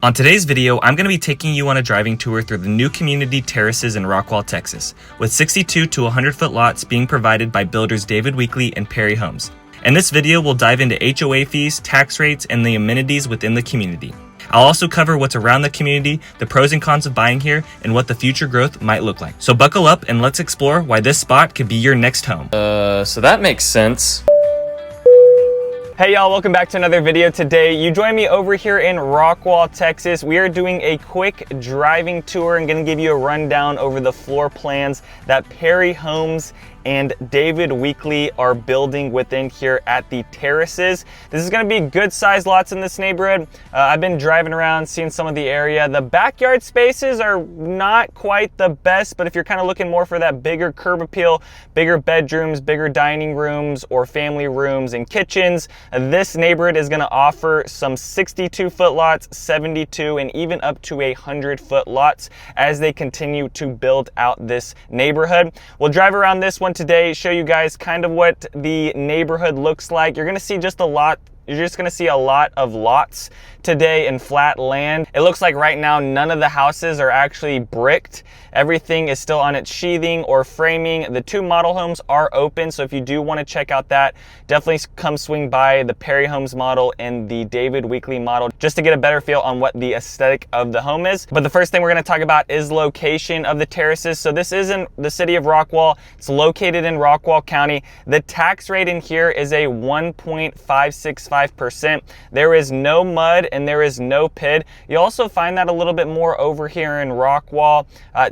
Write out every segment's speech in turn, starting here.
On today's video, I'm going to be taking you on a driving tour through the new community Terraces in Rockwall, Texas, with 62 to 100 foot lots being provided by builders David Weekley and Perry Homes. In this video, we'll dive into HOA fees, tax rates, and the amenities within the community. I'll also cover what's around the community, the pros and cons of buying here, and what the future growth might look like. So buckle up and let's explore why this spot could be your next home. So that makes sense. Hey y'all, welcome back to another video today. You join me over here in Rockwall, Texas. We are doing a quick driving tour and gonna give you a rundown over the floor plans that Perry Homes and David Weekley are building within here at the Terraces. This is gonna be good sized lots in this neighborhood. I've been driving around, seeing some of the area. The backyard spaces are not quite the best, but if you're kind of looking more for that bigger curb appeal, bigger bedrooms, bigger dining rooms, or family rooms and kitchens, this neighborhood is gonna offer some 62 foot lots, 72, and even up to 100 foot lots as they continue to build out this neighborhood. We'll drive around this one today, show you guys kind of what the neighborhood looks like. You're gonna see just a lot. You're just gonna see a lot of lots today in flat land. It looks like right now none of the houses are actually bricked. Everything is still on its sheathing or framing. The two model homes are open, so if you do want to check out that, definitely come swing by the Perry Homes model and the David Weekley model just to get a better feel on what the aesthetic of the home is. But the first thing we're going to talk about is location of the Terraces. So this is in the city of Rockwall. It's located in Rockwall County. The tax rate in here is a 1.565%. There is no mud and there is no PID. You also find that a little bit more over here in Rockwall.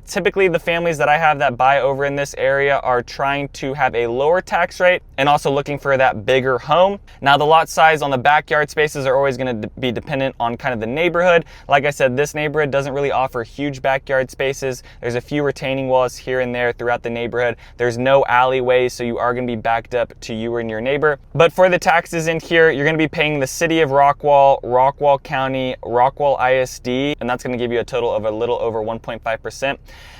Typically the families that I have that buy over in this area are trying to have a lower tax rate and also looking for that bigger home. Now the lot size on the backyard spaces are always going to be dependent on kind of the neighborhood. Like I said, this neighborhood doesn't really offer huge backyard spaces. There's a few retaining walls here and there throughout the neighborhood. There's no alleyways, so you are going to be backed up to you and your neighbor. But for the taxes in here, you're going to be paying the city of Rockwall, Rockwall County, Rockwall ISD, and that's going to give you a total of a little over 1.5%.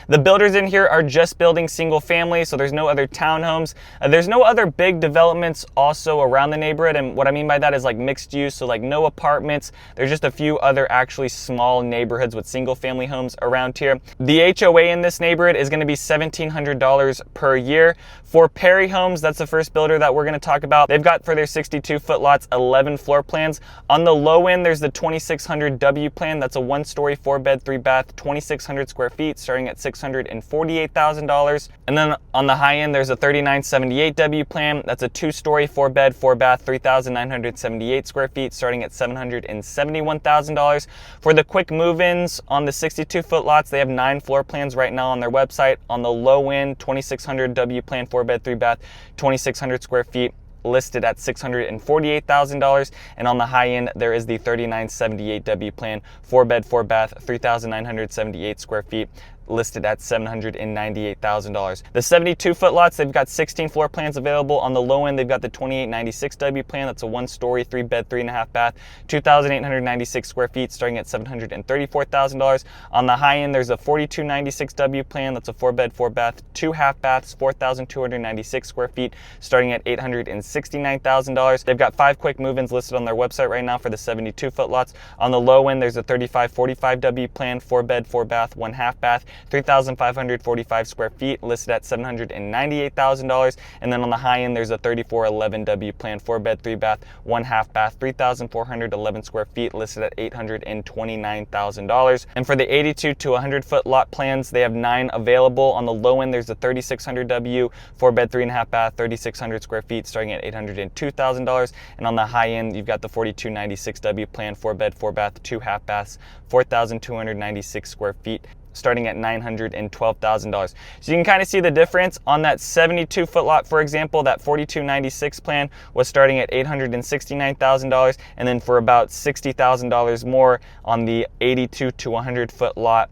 The builders in here are just building single family, so there's no other townhomes. There's no other big developments also around the neighborhood, and what I mean by that is like mixed use, so like no apartments. There's just a few other actually small neighborhoods with single family homes around here. The HOA in this neighborhood is going to be $1,700 per year. For Perry Homes, that's the first builder that we're going to talk about. They've got for their 62 foot lots 11 floor plans. On the low end, there's the 2600W plan. That's a 1-story, 4-bed, 3-bath, 2,600 square feet, starting at $648,000. And then on the high end, there's a 3978W plan. That's a 2-story, 4-bed, 4-bath, 3,978 square feet, starting at $771,000. For the quick move-ins on the 62 foot lots, they have 9 floor plans right now on their website. On the low end, 2600W plan, 4-bed, 3-bath, 2,600 square feet, listed at $648,000, and on the high end there is the 3978W plan, 4-bed, 4-bath, 3,978 square feet, listed at $798,000. The 72 foot lots, they've got 16 floor plans available. On the low end, they've got the 2896W plan. That's a 1-story, 3-bed, 3.5 bath, 2,896 square feet, starting at $734,000. On the high end, there's a 4296W plan. That's a 4-bed, 4-bath, 2 half baths, 4,296 square feet, starting at $869,000. They've got 5 quick move-ins listed on their website right now for the 72 foot lots. On the low end, there's a 3545W plan, 4-bed, 4-bath, 1 half bath, 3,545 square feet, listed at $798,000. And then on the high end, there's a 3411W plan, 4-bed, 3-bath, 1 half bath, 3,411 square feet, listed at $829,000. And for the 82 to 100 foot lot plans, they have 9 available. On the low end, there's a 3600W, 4-bed, 3.5 bath, 3,600 square feet, starting at $802,000. And on the high end, you've got the 4296W plan, 4-bed, 4-bath, 2 half baths, 4,296 square feet, starting at $912,000. So you can kind of see the difference. On that 72 foot lot, for example, that 4296 plan was starting at $869,000, and then for about $60,000 more on the 82 to 100 foot lot,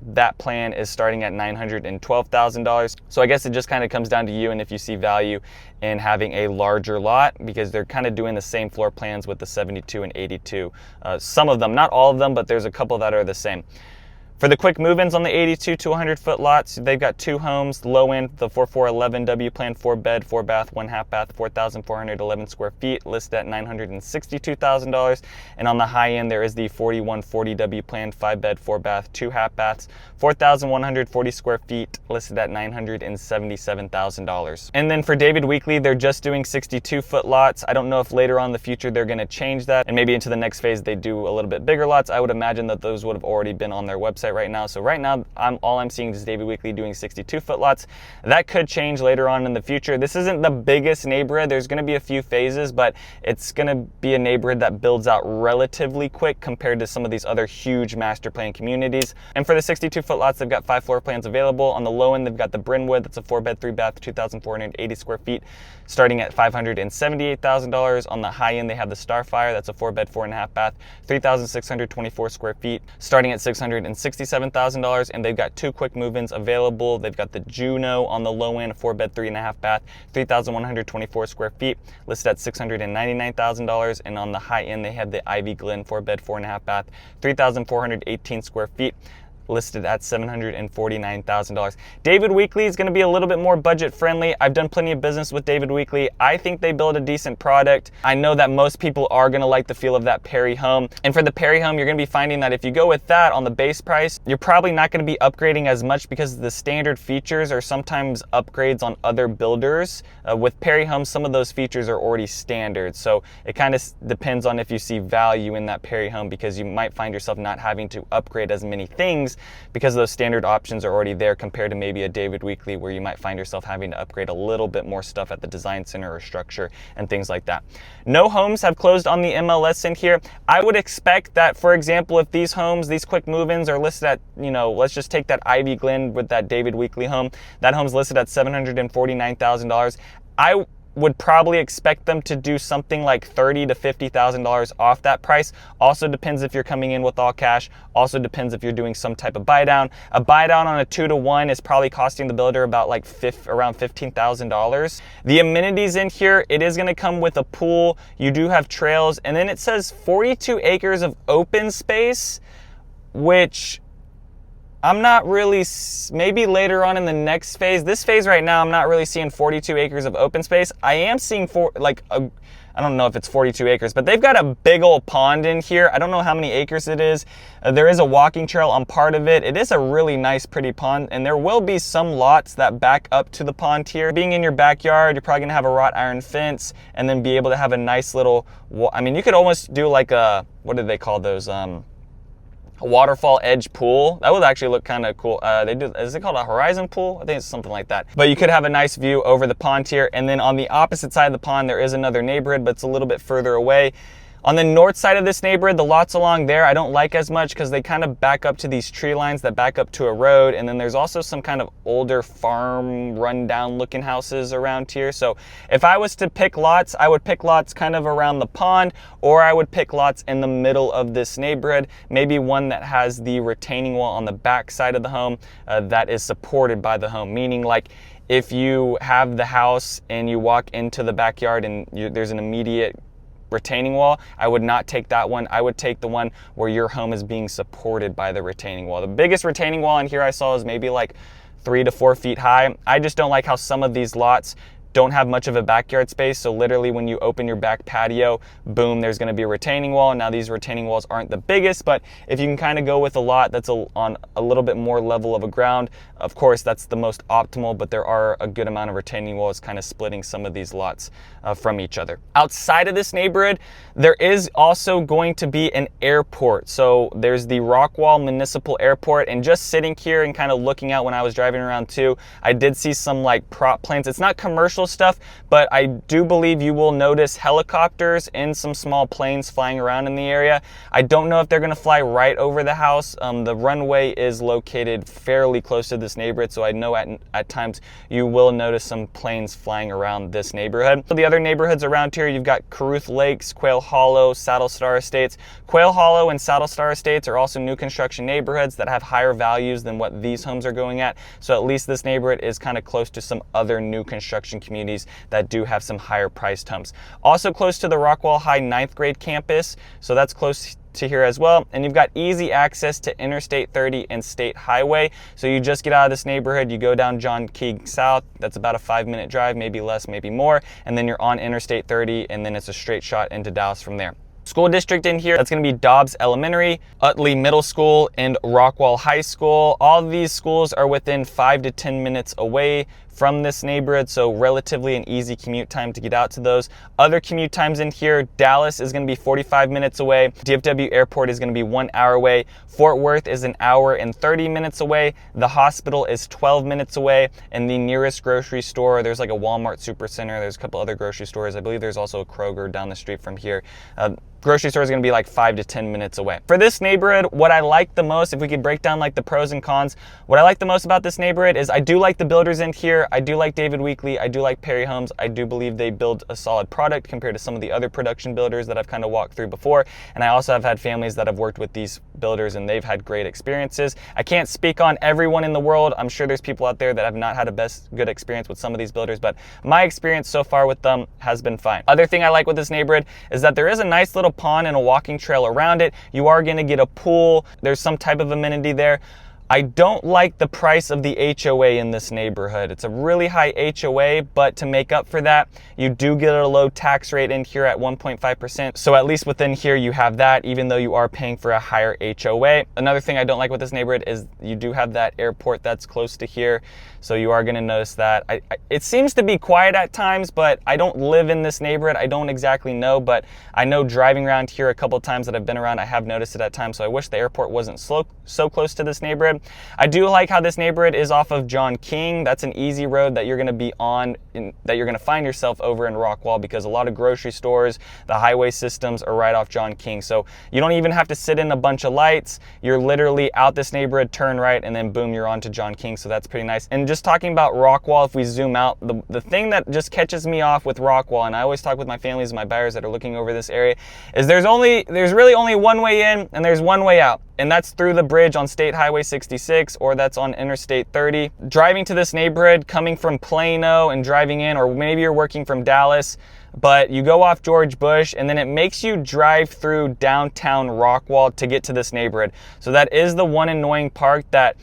that plan is starting at $912,000. So I guess it just kind of comes down to you and if you see value in having a larger lot, because they're kind of doing the same floor plans with the 72 and 82. Some of them, not all of them, but there's a couple that are the same. For the quick move-ins on the 82 to 100 foot lots, they've got 2 homes. Low end, the 4411W plan, 4 bed, 4 bath, 1 half bath, 4,411 square feet, listed at $962,000. And on the high end, there is the 4140W plan, 5 bed, 4 bath, 2 half baths, 4,140 square feet, listed at $977,000. And then for David Weekley, they're just doing 62 foot lots. I don't know if later on in the future they're going to change that, and maybe into the next phase they do a little bit bigger lots. I would imagine that those would have already been on their website right now. So right now, all I'm seeing is David Weekley doing 62 foot lots. That could change later on in the future. This isn't the biggest neighborhood. There's going to be a few phases, but it's going to be a neighborhood that builds out relatively quick compared to some of these other huge master plan communities. And for the 62 foot lots, they've got 5 floor plans available. On the low end, they've got the Brynwood. That's a 4 bed, 3 bath, 2,480 square feet, starting at $578,000. On the high end, they have the Starfire. That's a 4 bed, 4.5 bath, 3,624 square feet, starting at $667,000. And they've got 2 quick move-ins available. They've got the Juno on the low end, 4 bed, 3.5 bath, 3,124 square feet, listed at $699,000. And on the high end, they have the Ivy Glen 4 bed, 4.5 bath, 3,418 square feet, listed at $749,000. David Weekley is going to be a little bit more budget friendly. I've done plenty of business with David Weekley. I think they build a decent product. I know that most people are going to like the feel of that Perry home. And for the Perry home, you're going to be finding that if you go with that on the base price, you're probably not going to be upgrading as much because the standard features are sometimes upgrades on other builders. With Perry homes, some of those features are already standard. So it kind of depends on if you see value in that Perry home, because you might find yourself not having to upgrade as many things because those standard options are already there, compared to maybe a David Weekley where you might find yourself having to upgrade a little bit more stuff at the design center or structure and things like that. No homes have closed on the MLS in here. I would expect that, for example, if these homes, these quick move-ins are listed at, let's just take that Ivy Glen with that David Weekley home. That home's listed at $749,000. I would probably expect them to do something like $30,000 to $50,000 off that price. Also depends if you're coming in with all cash. Also depends if you're doing some type of buy down. A buy down on a 2-to-1 is probably costing the builder about around $15,000. The amenities in here, it is going to come with a pool. You do have trails, and then it says 42 acres of open space, which I'm not really, maybe later on in the next phase. This phase right now, I'm not really seeing 42 acres of open space. I am seeing I don't know if it's 42 acres, but they've got a big old pond in here. I don't know how many acres it is. There is a walking trail on part of it. It is a really nice, pretty pond, and there will be some lots that back up to the pond here. Being in your backyard, you're probably gonna have a wrought iron fence and then be able to have a nice little, you could almost do like a, what do they call those? A waterfall edge pool. That would actually look kind of cool. Is it called a horizon pool? I think it's something like that. But you could have a nice view over the pond here. And then on the opposite side of the pond, there is another neighborhood, but it's a little bit further away. On the north side of this neighborhood, the lots along there, I don't like as much because they kind of back up to these tree lines that back up to a road. And then there's also some kind of older farm rundown looking houses around here. So if I was to pick lots, I would pick lots kind of around the pond, or I would pick lots in the middle of this neighborhood. Maybe one that has the retaining wall on the back side of the home that is supported by the home. Meaning, like, if you have the house and you walk into the backyard and there's an immediate retaining wall, I would not take that one. I would take the one where your home is being supported by the retaining wall. The biggest retaining wall in here I saw is maybe like 3 to 4 feet high. I just don't like how some of these lots don't have much of a backyard space. So literally when you open your back patio, boom, there's going to be a retaining wall. Now these retaining walls aren't the biggest, but if you can kind of go with a lot that's on a little bit more level of a ground, of course that's the most optimal, but there are a good amount of retaining walls kind of splitting some of these lots from each other. Outside of this neighborhood, there is also going to be an airport. So there's the Rockwall Municipal Airport, and just sitting here and kind of looking out when I was driving around too, I did see some like prop planes. It's not commercial stuff, but I do believe you will notice helicopters and some small planes flying around in the area. I don't know if they're going to fly right over the house. The runway is located fairly close to this neighborhood, so I know at times you will notice some planes flying around this neighborhood. So the other neighborhoods around here, you've got Caruth Lakes, Quail Hollow, Saddle Star Estates. Quail Hollow and Saddle Star Estates are also new construction neighborhoods that have higher values than what these homes are going at. So at least this neighborhood is kind of close to some other new construction communities that do have some higher priced homes. Also close to the Rockwall High 9th grade campus, so that's close to here as well. And you've got easy access to Interstate 30 and State Highway. So you just get out of this neighborhood, you go down John King South, that's about a 5-minute drive, maybe less, maybe more, and then you're on Interstate 30, and then it's a straight shot into Dallas from there. School district in here, that's going to be Dobbs Elementary, Utley Middle School, and Rockwall High School. All of these schools are within 5 to 10 minutes away from this neighborhood, so relatively an easy commute time to get out to those. Other commute times in here, Dallas is going to be 45 minutes away. DFW Airport is going to be 1 hour away. Fort Worth is 1 hour and 30 minutes away. The hospital is 12 minutes away. And the nearest grocery store, there's like a Walmart Supercenter. There's a couple other grocery stores. I believe there's also a Kroger down the street from here. Grocery store is going to be like 5 to 10 minutes away. For this neighborhood, what I like the most, if we could break down like the pros and cons, what I like the most about this neighborhood is I do like the builders in here. I do like David Weekley. I do like Perry Homes. I do believe they build a solid product compared to some of the other production builders that I've kind of walked through before. And I also have had families that have worked with these builders and they've had great experiences. I can't speak on everyone in the world. I'm sure there's people out there that have not had a good experience with some of these builders, but my experience so far with them has been fine. Other thing I like with this neighborhood is that there is a nice little pond and a walking trail around it. You are going to get a pool. There's some type of amenity there. I don't like the price of the HOA in this neighborhood. It's a really high HOA, but to make up for that, you do get a low tax rate in here at 1.5%. So at least within here, you have that, even though you are paying for a higher HOA. Another thing I don't like with this neighborhood is you do have that airport that's close to here. So you are gonna notice that. It seems to be quiet at times, but I don't live in this neighborhood. I don't exactly know, but I know driving around here a couple times that I've been around, I have noticed it at times. So I wish the airport wasn't so close to this neighborhood. I do like how this neighborhood is off of John King. That's an easy road that you're going to be on, that you're going to find yourself over in Rockwall, because a lot of grocery stores, the highway systems are right off John King. So you don't even have to sit in a bunch of lights. You're literally out this neighborhood, turn right, and then boom, you're on to John King. So that's pretty nice. And just talking about Rockwall, if we zoom out, the thing that just catches me off with Rockwall, and I always talk with my families and my buyers that are looking over this area, is there's really only one way in and there's one way out. And that's through the bridge on State Highway 66, or that's on Interstate 30. Driving to this neighborhood, coming from Plano and driving in, or maybe you're working from Dallas, but you go off George Bush and then it makes you drive through downtown Rockwall to get to this neighborhood. So that is the one annoying part, that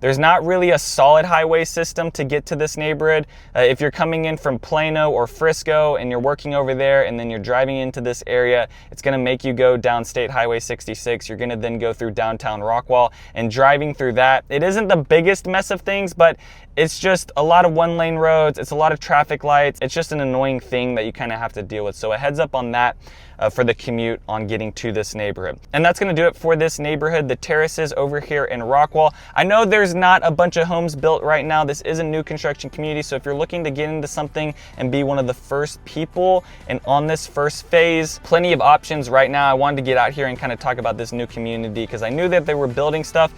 there's not really a solid highway system to get to this neighborhood. If you're coming in from Plano or Frisco and you're working over there and then you're driving into this area, it's gonna make you go down State Highway 66. You're gonna then go through downtown Rockwall, and driving through that, it isn't the biggest mess of things, but it's just a lot of one-lane roads. It's a lot of traffic lights. It's just an annoying thing that you kind of have to deal with. So a heads up on that for the commute on getting to this neighborhood. And that's gonna do it for this neighborhood, the Terraces over here in Rockwall. I know there's not a bunch of homes built right now. This is a new construction community. So if you're looking to get into something and be one of the first people and on this first phase, plenty of options right now. I wanted to get out here and kind of talk about this new community because I knew that they were building stuff.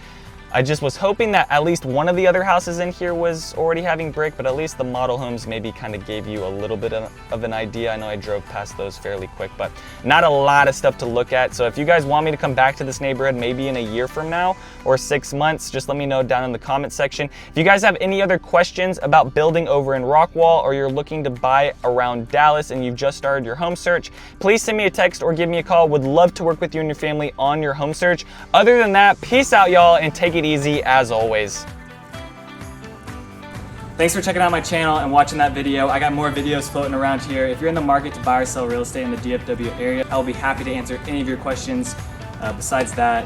I just was hoping that at least one of the other houses in here was already having brick, but at least the model homes maybe kind of gave you a little bit of an idea. I know I drove past those fairly quick, but not a lot of stuff to look at. So if you guys want me to come back to this neighborhood maybe in a year from now or 6 months, just let me know down in the comment section. If you guys have any other questions about building over in Rockwall, or you're looking to buy around Dallas and you've just started your home search, please send me a text or give me a call. Would love to work with you and your family on your home search. Other than that, peace out, y'all, and take it easy as always. Thanks for checking out my channel and watching that video. I got more videos floating around here. If you're in the market to buy or sell real estate in the DFW area, I'll be happy to answer any of your questions. Besides that,